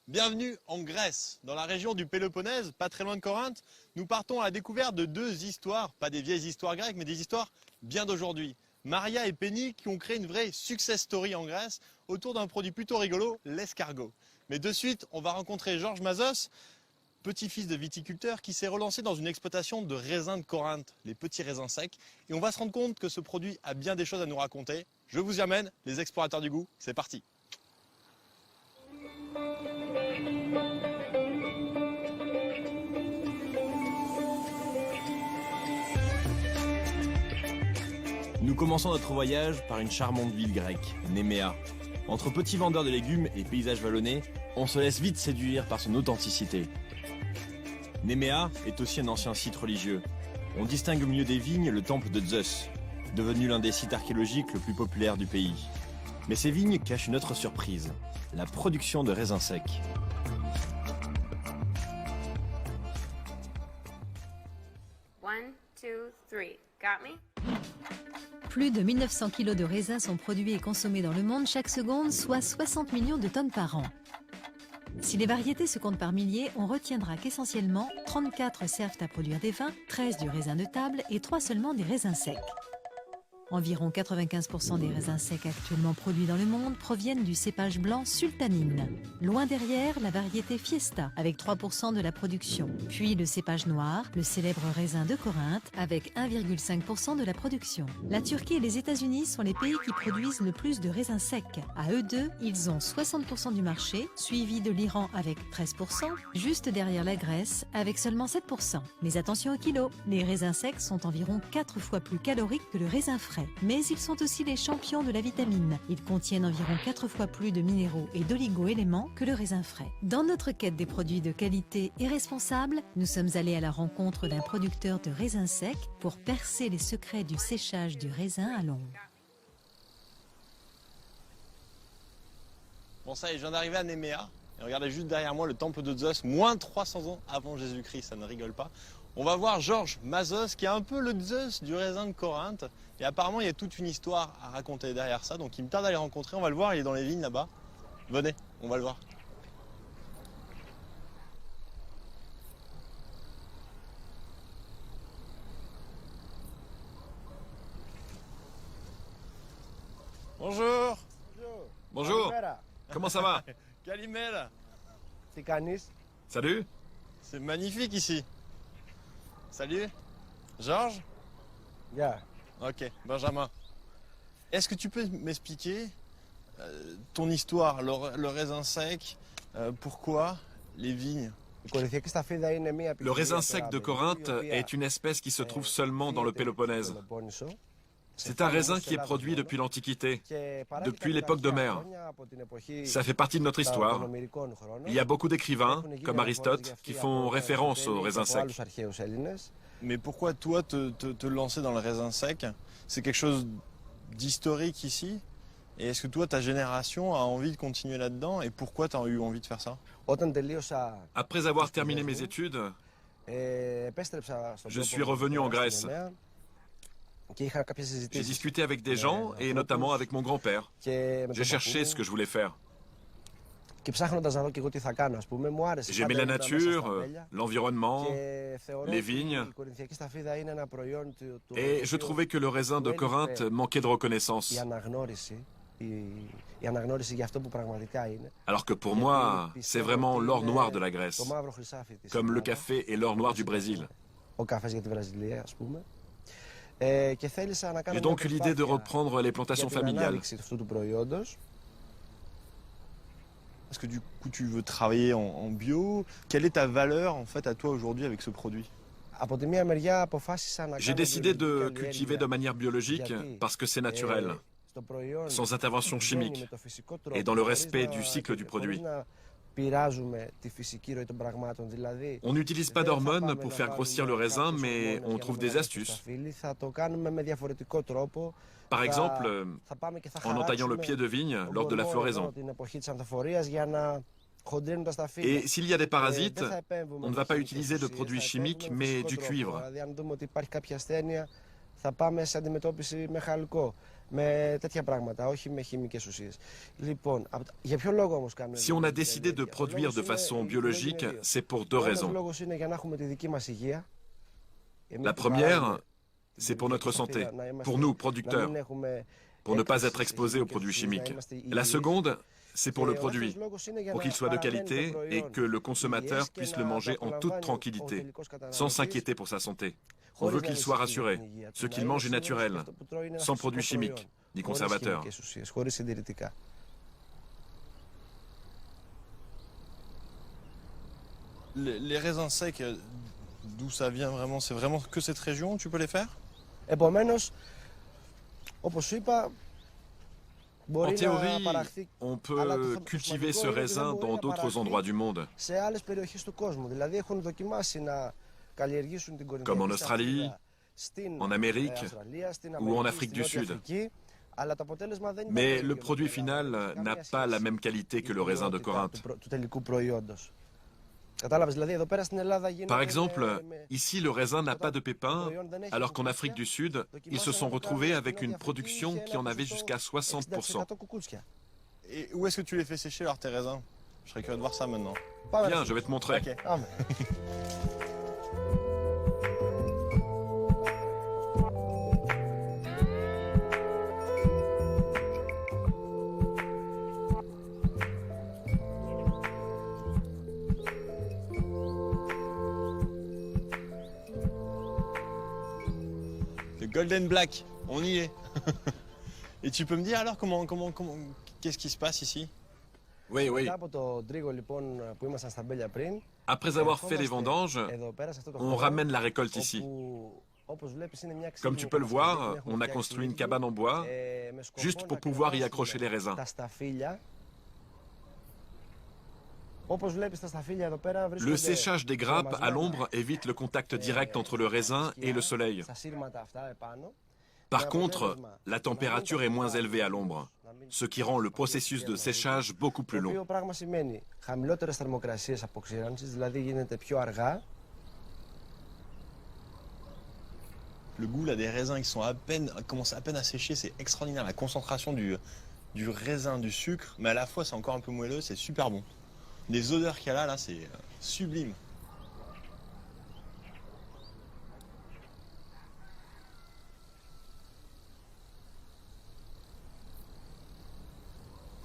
Bienvenue en Grèce, dans la région du Péloponnèse, pas très loin de Corinthe. Nous partons à la découverte de deux histoires, pas des vieilles histoires grecques, mais des histoires bien d'aujourd'hui. Maria et Penny qui ont créé une vraie success story en Grèce autour d'un produit plutôt rigolo, l'escargot. Mais de suite, on va rencontrer Georges Mazos, petit-fils de viticulteur qui s'est relancé dans une exploitation de raisins de Corinthe, les petits raisins secs. Et on va se rendre compte que ce produit a bien des choses à nous raconter. Je vous y amène, les explorateurs du goût, c'est parti. Nous commençons notre voyage par une charmante ville grecque, Néméa. Entre petits vendeurs de légumes et paysages vallonnés, on se laisse vite séduire par son authenticité. Néméa est aussi un ancien site religieux. On distingue au milieu des vignes le temple de Zeus, devenu l'un des sites archéologiques le plus populaires du pays. Mais ces vignes cachent une autre surprise, la production de raisins secs. One, two, three. Got me? Plus de 1900 kilos de raisins sont produits et consommés dans le monde chaque seconde, soit 60 millions de tonnes par an. Si les variétés se comptent par milliers, on retiendra qu'essentiellement 34 servent à produire des vins, 13 du raisin de table et 3 seulement des raisins secs. Environ 95% des raisins secs actuellement produits dans le monde proviennent du cépage blanc sultanine. Loin derrière, la variété Fiesta, avec 3% de la production. Puis le cépage noir, le célèbre raisin de Corinthe, avec 1,5% de la production. La Turquie et les États-Unis sont les pays qui produisent le plus de raisins secs. À eux deux, ils ont 60% du marché, suivi de l'Iran avec 13%, juste derrière la Grèce avec seulement 7%. Mais attention au kilo, les raisins secs sont environ 4 fois plus caloriques que le raisin frais. Mais ils sont aussi les champions de la vitamine. Ils contiennent environ 4 fois plus de minéraux et d'oligo-éléments que le raisin frais. Dans notre quête des produits de qualité et responsables, nous sommes allés à la rencontre d'un producteur de raisins secs pour percer les secrets du séchage du raisin à l'ombre. Bon ça y est, je viens d'arriver à Néméa. Et regardez juste derrière moi le temple de Zeus, moins 300 ans avant Jésus-Christ, ça ne rigole pas. On va voir Georges Mazos qui est un peu le Zeus du raisin de Corinthe. Et apparemment il y a toute une histoire à raconter derrière ça. Donc il me tarde à les rencontrer, on va le voir, il est dans les vignes là-bas. Venez, on va le voir. Bonjour. Bonjour, comment ça va? Kalimel. Τι κάνεις? Salut. C'est magnifique ici. Salut. Georges? Γεια. Ok, Benjamin. Est-ce que tu peux m'expliquer ton histoire, le raisin sec, pourquoi les vignes? Η κορυφαϊκή σταφίδα είναι μία Le raisin sec de ποικιλία Corinthe η οποία est une espèce qui se trouve seulement dans le βρίσκεται Péloponnèse. στον Πελοπόννησο. C'est un raisin qui est produit depuis l'Antiquité, depuis l'époque d'Homère. Ça fait partie de notre histoire. Il y a beaucoup d'écrivains, comme Aristote, qui font référence au raisin sec. Mais pourquoi toi te lancer dans le raisin sec? C'est quelque chose d'historique ici? Et est-ce que toi, ta génération a envie de continuer là-dedans? Et pourquoi tu as eu envie de faire ça? Après avoir terminé mes études, je suis revenu en Grèce. J'ai discuté avec des gens, et notamment avec mon grand-père. J'ai cherché ce que je voulais faire. J'aimais la nature, l'environnement, les vignes, et je trouvais que le raisin de Corinthe manquait de reconnaissance. Alors que pour moi, c'est vraiment l'or noir de la Grèce, comme le café est l'or noir du Brésil. J'ai donc eu l'idée de reprendre les plantations familiales. Est-ce que du coup tu veux travailler en bio? Quelle est ta valeur en fait à toi aujourd'hui avec ce produit? J'ai décidé de cultiver de manière biologique parce que c'est naturel, sans intervention chimique et dans le respect du cycle du produit. On n'utilise pas d'hormones pour faire grossir le raisin, mais on trouve des astuces. Par exemple, en entaillant le pied de vigne lors de la floraison. Et s'il y a des parasites, on ne va pas utiliser de produits chimiques, mais du cuivre. θα πάμε σε αντιμετώπιση με χαλκό, με τέτοια πράγματα, όχι με χημικές ουσίες. Λοιπόν, για ποιο λόγο όμως κάνουμε? Si on a décidé de produire de façon biologique, c'est pour deux Ο raisons. λόγος είναι για να έχουμε τη δική μας υγεία. La première, c'est pour notre santé, pour nous, producteurs, pour ne pas être exposés aux produits chimiques. La seconde, c'est pour le produit, pour qu'il soit de qualité et que le consommateur puisse le manger en toute tranquillité, sans s'inquiéter pour sa santé. On veut qu'il soit rassuré. Ce qu'il mange est naturel, sans produits chimiques, ni conservateurs. Les raisins secs, d'où ça vient vraiment? C'est vraiment que cette région où tu peux les faire? Επομένως, όπως σου είπα, En théorie, on peut cultiver ce raisin dans d'autres endroits du monde, σε άλλες περιοχές του κόσμου. Δηλαδή έχουν δοκιμάσει να καλλιεργήσουν την Comme en Australie, en Amérique ou en Afrique du Sud. Mais le produit final n'a pas la même qualité que le raisin de Corinthe. Par exemple, ici le raisin n'a pas de pépins, alors qu'en Afrique du Sud, ils se sont retrouvés avec une production qui en avait jusqu'à 60%. Et où est-ce que tu les fais sécher alors tes raisins? Je serais curieux de voir ça maintenant. Viens, je vais te montrer. Ok. Le Golden Black, on y est. Et tu peux me dire alors qu'est-ce qui se passe ici? Oui, oui. Après avoir fait les vendanges, on ramène la récolte ici. Comme tu peux le voir, on a construit une cabane en bois, juste pour pouvoir y accrocher les raisins. Le séchage des grappes à l'ombre évite le contact direct entre le raisin et le soleil. Par contre, la température est moins élevée à l'ombre, ce qui rend le processus de séchage beaucoup plus long. Le goût là des raisins qui sont commencent à peine à sécher, c'est extraordinaire. La concentration du raisin, du sucre, mais à la fois c'est encore un peu moelleux, c'est super bon. Les odeurs qu'il y a là, c'est sublime.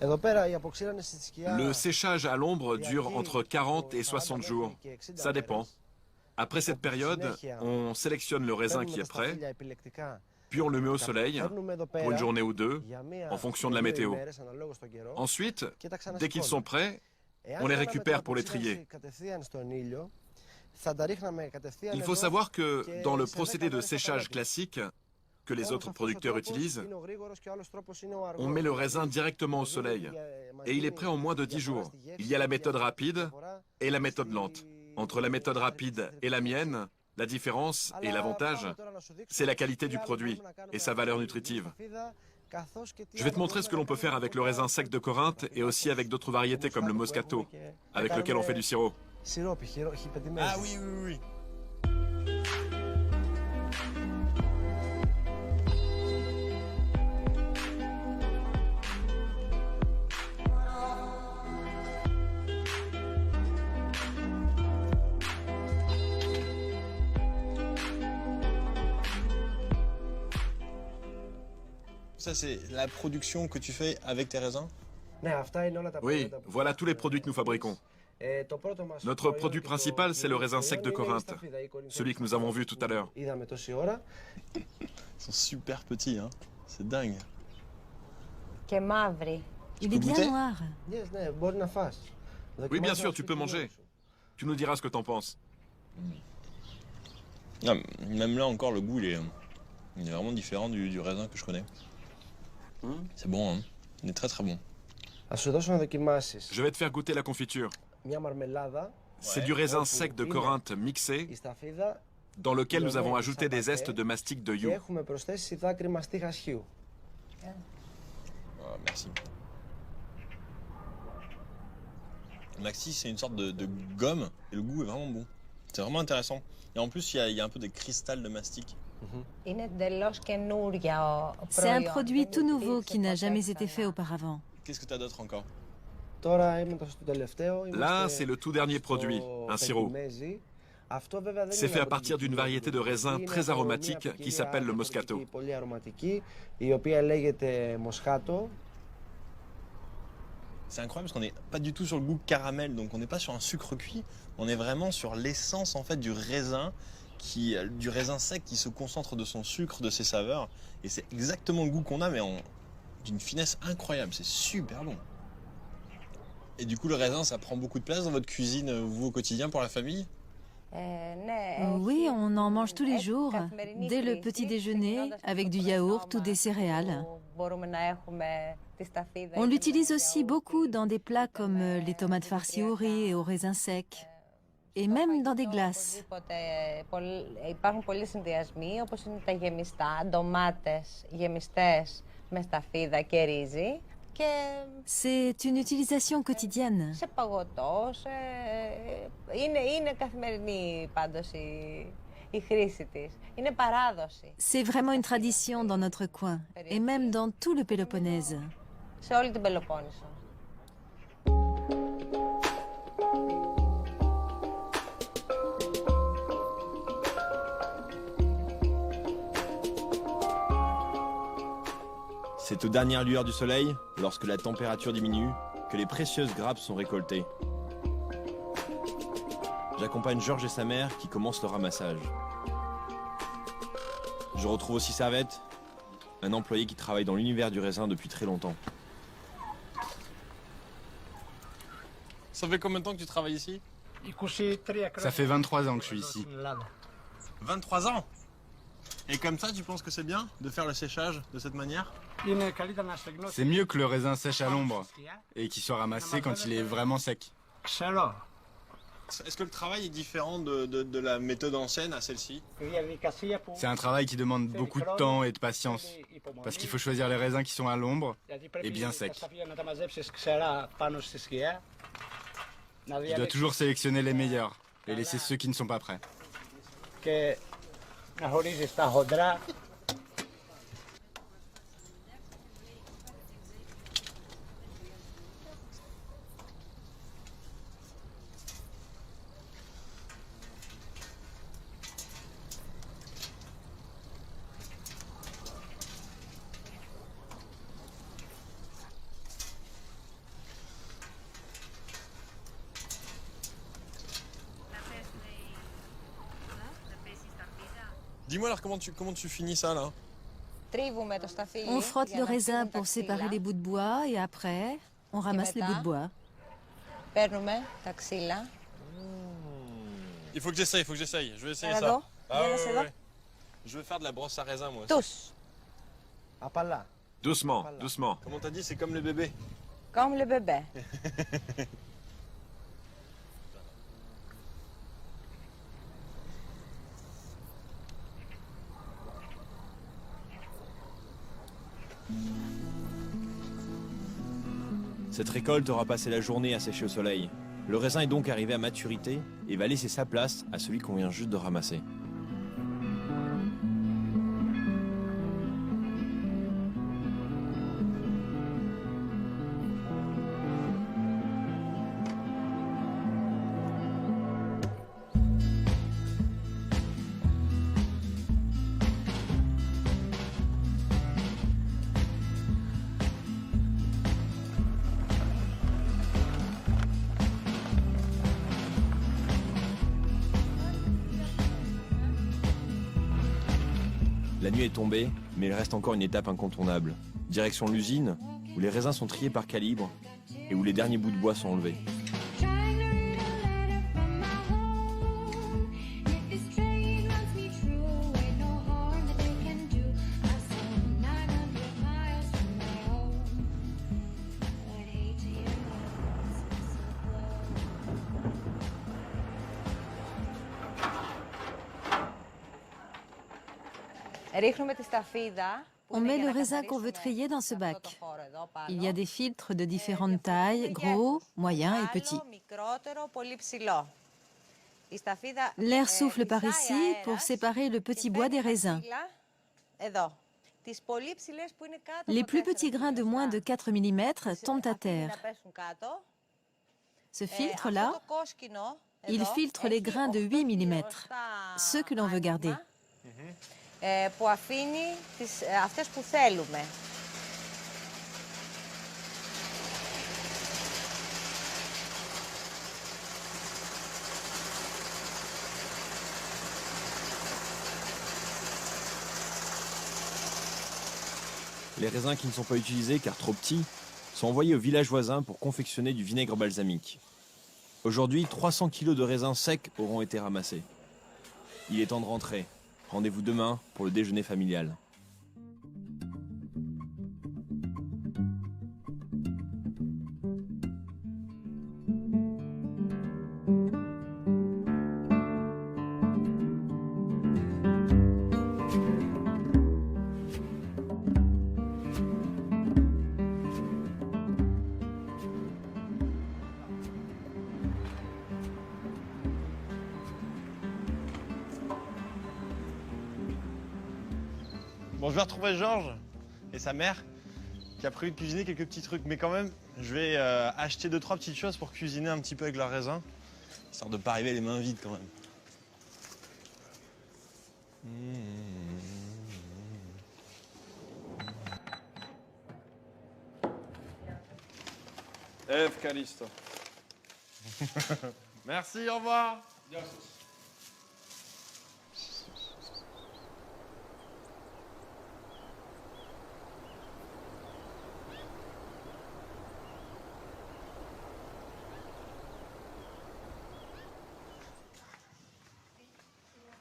Le séchage à l'ombre dure entre 40 et 60 jours. Ça dépend. Après cette période, on sélectionne le raisin qui est prêt, puis on le met au soleil pour une journée ou deux, en fonction de la météo. Ensuite, dès qu'ils sont prêts, on les récupère pour les trier. Il faut savoir que dans le procédé de séchage classique que les autres producteurs utilisent, on met le raisin directement au soleil et il est prêt en moins de 10 jours. Il y a la méthode rapide et la méthode lente. Entre la méthode rapide et la mienne, la différence et l'avantage, c'est la qualité du produit et sa valeur nutritive. Je vais te montrer ce que l'on peut faire avec le raisin sec de Corinthe et aussi avec d'autres variétés comme le Moscato, avec lequel on fait du sirop. Ah oui, oui, oui. Ça, c'est la production que tu fais avec tes raisins? Oui, voilà tous les produits que nous fabriquons. Notre produit principal, c'est le raisin sec de Corinthe, celui que nous avons vu tout à l'heure. Ils sont super petits, hein. C'est dingue. Il est bien goûter noir. Oui, bien sûr, tu peux manger. Tu nous diras ce que t'en penses. Ah, même là encore, le goût, il est vraiment différent du raisin que je connais. C'est bon, hein. Il est très très bon. Je vais te faire goûter la confiture. C'est du raisin sec de Corinthe mixé, dans lequel nous avons ajouté des zestes de mastic de yew. Ah, merci. Maxi, c'est une sorte de gomme et le goût est vraiment bon. C'est vraiment intéressant. Et en plus, il y a un peu des cristals de mastic. C'est un produit tout nouveau qui n'a jamais été fait auparavant. Qu'est-ce que tu as d'autre encore? Là, c'est le tout dernier produit, un sirop. C'est fait à partir d'une variété de raisin très aromatique qui s'appelle le Moscato. C'est incroyable parce qu'on n'est pas du tout sur le goût caramel, donc on n'est pas sur un sucre cuit, on est vraiment sur l'essence en fait du raisin sec qui se concentre de son sucre, de ses saveurs, et c'est exactement le goût qu'on a, mais d'une finesse incroyable, c'est super bon. Et du coup, le raisin, ça prend beaucoup de place dans votre cuisine, vous, au quotidien, pour la famille? Oui, on en mange tous les jours, dès le petit déjeuner, avec du yaourt ou des céréales. On l'utilise aussi beaucoup dans des plats comme les tomates farcies au riz et au raisin sec, et même dans des glaces. Υπάρχουν πολλοί συνδυασμοί, όπως είναι τα γεμιστά, ντομάτες γεμιστές με σταφίδα και ρύζι. C'est une utilisation quotidienne. Σε παγωτό, είναι καθημερινή πάντως η χρήση της. Είναι παράδοση. C'est vraiment une tradition dans notre coin, et même dans tout le Péloponnèse. Σε όλη την Πελοπόννησο. C'est aux dernières lueurs du soleil, lorsque la température diminue, que les précieuses grappes sont récoltées. J'accompagne Georges et sa mère qui commencent le ramassage. Je retrouve aussi Servette, un employé qui travaille dans l'univers du raisin depuis très longtemps. Ça fait combien de temps que tu travailles ici? Ça fait 23 ans que je suis ici. 23 ans? Et comme ça, tu penses que c'est bien de faire le séchage de cette manière? C'est mieux que le raisin sèche à l'ombre et qu'il soit ramassé quand il est vraiment sec. Est-ce que le travail est différent de la méthode ancienne à celle-ci? C'est un travail qui demande beaucoup de temps et de patience parce qu'il faut choisir les raisins qui sont à l'ombre et bien secs. Je dois toujours sélectionner les meilleurs et laisser ceux qui ne sont pas prêts. Dis-moi alors comment tu finis ça là? On frotte le raisin pour séparer les bouts de bois et après, on ramasse les bouts de bois. Il faut que j'essaye, je vais essayer ça. Ouais. Je veux faire de la brosse à raisin moi aussi. Doucement, doucement. Comment t'as dit, c'est comme le bébé? Comme le bébé. Cette récolte aura passé la journée à sécher au soleil. Le raisin est donc arrivé à maturité et va laisser sa place à celui qu'on vient juste de ramasser. La nuit est tombée, mais il reste encore une étape incontournable. Direction l'usine, où les raisins sont triés par calibre et où les derniers bouts de bois sont enlevés. On met le raisin qu'on veut trier dans ce bac. Il y a des filtres de différentes tailles, gros, moyens et petits. L'air souffle par ici pour séparer le petit bois des raisins. Les plus petits grains de moins de 4 mm tombent à terre. Ce filtre-là, il filtre les grains de 8 mm, ceux que l'on veut garder. Που αφήνει αυτές που θέλουμε. Les raisins qui ne sont pas utilisés car trop petits sont envoyés au village voisin pour confectionner du vinaigre balsamique. Aujourd'hui, 300 kg de raisins secs auront été ramassés. Il est temps de rentrer. Rendez-vous demain pour le déjeuner familial. Bon, je vais retrouver Georges et sa mère qui a prévu de cuisiner quelques petits trucs. Mais quand même, je vais acheter 2-3 petites choses pour cuisiner un petit peu avec leurs raisins, histoire de ne pas arriver les mains vides quand même. Eve Calisto. Merci, au revoir.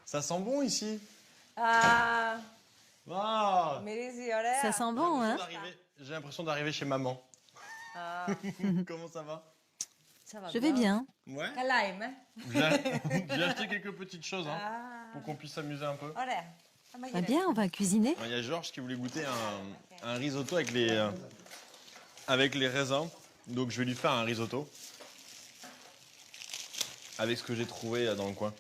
Ça sent bon ici. Ah, Ah, μυρίζει ωραία. Ça sent bon, hein? J'ai l'impression d'arriver chez maman. Ah, Comment ça va? ça va Je vais bien. Ouais. Καλά είμαι. J'ai acheté quelques petites choses hein, Ah, pour qu'on puisse s'amuser un peu. ωραία. Θα Très μαγειρέψω. bien, on va cuisiner. Il y a Georges qui voulait goûter un risotto avec les raisins. Donc je vais lui faire un risotto. Avec ce que j'ai trouvé là, dans le coin.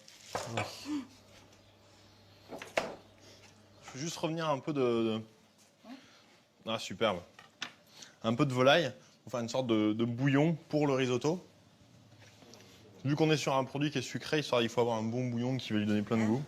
Je vais juste revenir un peu Ah, superbe. Un peu de volaille. Pour faire une sorte de bouillon pour le risotto. Vu qu'on est sur un produit qui est sucré, il faut avoir un bon bouillon qui va lui donner plein de goût.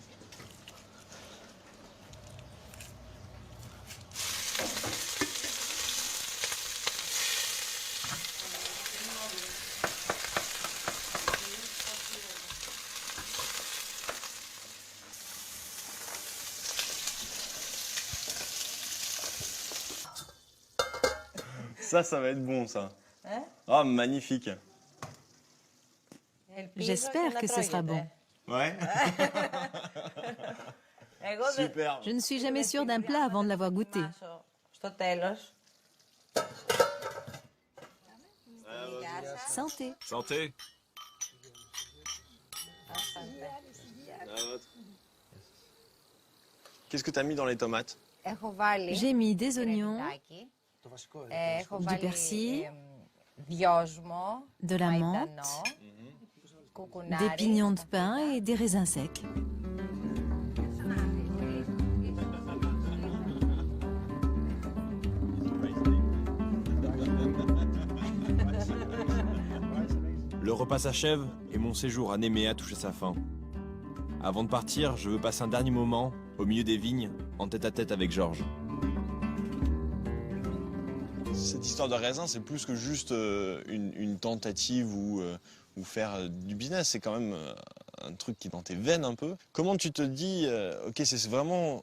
Ça va être bon, ça. Hein? Ah, magnifique. Ελπίζω J'espère να que ce sera τρώγεται. bon. Ouais. Εγώ δεν Super. Je ne suis jamais sûre d'un plat avant de l'avoir goûté. δοκιμάσω στο τέλος. Santé. Santé. Qu'est-ce que tu as mis dans les tomates? Έχω βάλει J'ai mis des oignons, κρεμμυδάκι. Το βασικό. Έχω βάλει persil, δυόσμο, de la menthe, μαϊντανό, κουκουνάρι. des pignons de pain et des raisins secs. Le repas s'achève et mon séjour à Néméa touche à sa fin. Avant de partir, je veux passer un dernier moment au milieu des vignes, en tête-à-tête avec Georges. Cette histoire de raisin, c'est plus que juste une tentative ou faire du business. C'est quand même un truc qui est dans tes veines un peu. Comment tu te dis, ok, c'est vraiment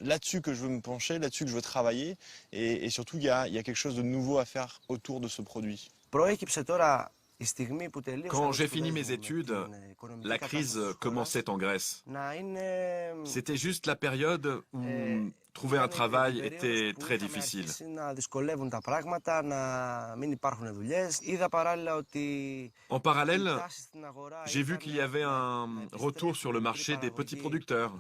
là-dessus que je veux me pencher, là-dessus que je veux travailler, et surtout il y a quelque chose de nouveau à faire autour de ce produit. Προέκυψε τώρα η στιγμή που τελείωσα. Quand j'ai fini mes études, la crise commençait en Grèce. Να είναι. C'était juste la période où trouver un travail était très difficile. Να δυσκολεύουν τα πράγματα, να μην υπάρχουν δουλειές. Είδα παράλληλα ότι. En parallèle, j'ai vu qu'il y avait un retour sur le marché des petits producteurs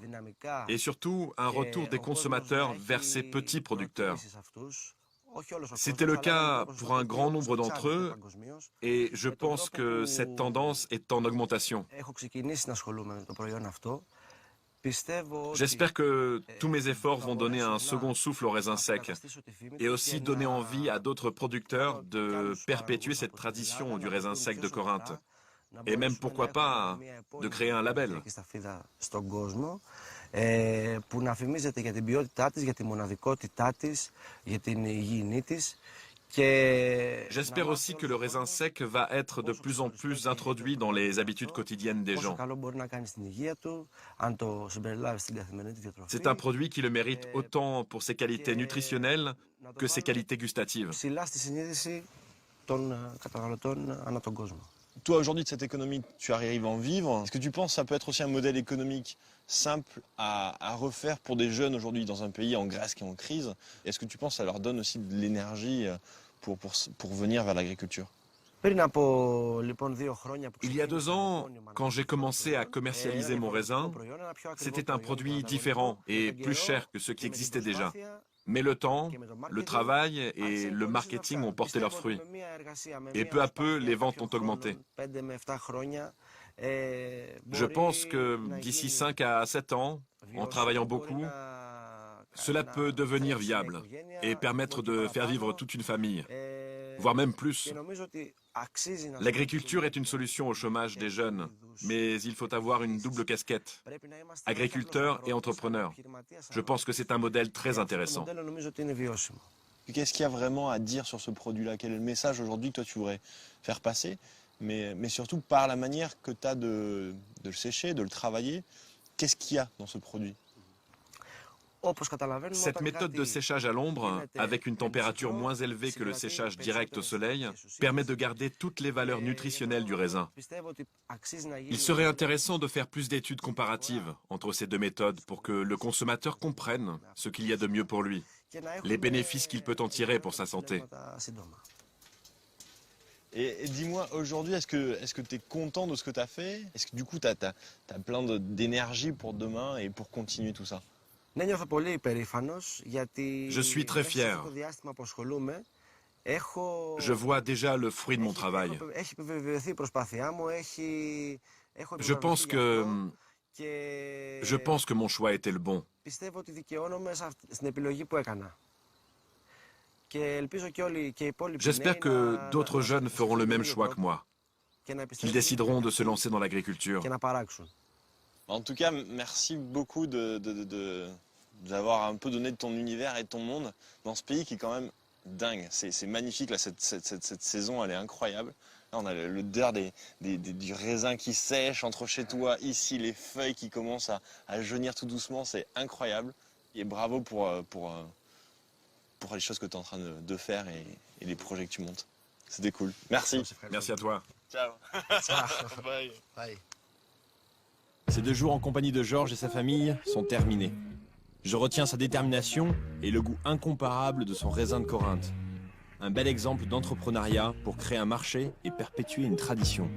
et surtout un retour des consommateurs vers ces petits producteurs. C'était le cas pour un grand nombre d'entre eux et je pense que cette tendance est en augmentation. J'espère que tous mes efforts vont donner un second souffle au raisin sec et aussi donner envie à d'autres producteurs de perpétuer cette tradition du raisin sec de Corinthe. Et même, pourquoi pas, de créer un label. Που να φημίζεται για την ποιότητά της, για τη μοναδικότητά της, για την υγιεινή της. J'espère aussi que le raisin sec va être de plus en plus introduit dans les habitudes quotidiennes des gens. C'est un produit qui le mérite autant pour ses qualités nutritionnelles que ses qualités gustatives. Toi, aujourd'hui, de cette économie, tu arrives à en vivre. Est-ce que tu penses que ça peut être aussi un modèle économique simple à refaire pour des jeunes aujourd'hui dans un pays en Grèce qui est en crise? Est-ce que tu penses que ça leur donne aussi de l'énergie pour venir vers l'agriculture? Il y a 2 ans, quand j'ai commencé à commercialiser mon raisin, c'était un produit différent et plus cher que ceux qui existaient déjà. Mais le temps, le travail et le marketing ont porté leurs fruits. Et peu à peu, les ventes ont augmenté. Je pense que d'ici 5 à 7 ans, en travaillant beaucoup, cela peut devenir viable et permettre de faire vivre toute une famille, voire même plus. L'agriculture est une solution au chômage des jeunes, mais il faut avoir une double casquette, agriculteur et entrepreneur. Je pense que c'est un modèle très intéressant. Qu'est-ce qu'il y a vraiment à dire sur ce produit-là? Quel est le message aujourd'hui que toi tu voudrais faire passer? Mais surtout par la manière que tu as de le sécher, de le travailler, qu'est-ce qu'il y a dans ce produit? Cette méthode de séchage à l'ombre, avec une température moins élevée que le séchage direct au soleil, permet de garder toutes les valeurs nutritionnelles du raisin. Il serait intéressant de faire plus d'études comparatives entre ces 2 méthodes pour que le consommateur comprenne ce qu'il y a de mieux pour lui, les bénéfices qu'il peut en tirer pour sa santé. Et dis-moi, aujourd'hui, est-ce que tu es content de ce que tu as fait? Est-ce que du coup, tu as plein d'énergie pour demain et pour continuer tout ça? Je suis très fier. Je vois déjà le fruit de mon travail. Je pense que mon choix était le bon. J'espère que d'autres jeunes feront le même choix que moi, qu'ils décideront de se lancer dans l'agriculture. En tout cas, merci beaucoup d'avoir un peu donné de ton univers et de ton monde dans ce pays qui est quand même dingue. C'est magnifique, là, cette saison, elle est incroyable. Là, on a l'odeur du raisin qui sèche entre chez toi, ici, les feuilles qui commencent à jaunir tout doucement, c'est incroyable. Et bravo pour les choses que tu es en train de faire et les projets que tu montes. C'était cool. Merci. Merci à toi. Ciao. Bye. Ces 2 jours en compagnie de Georges et sa famille sont terminés. Je retiens sa détermination et le goût incomparable de son raisin de Corinthe. Un bel exemple d'entrepreneuriat pour créer un marché et perpétuer une tradition.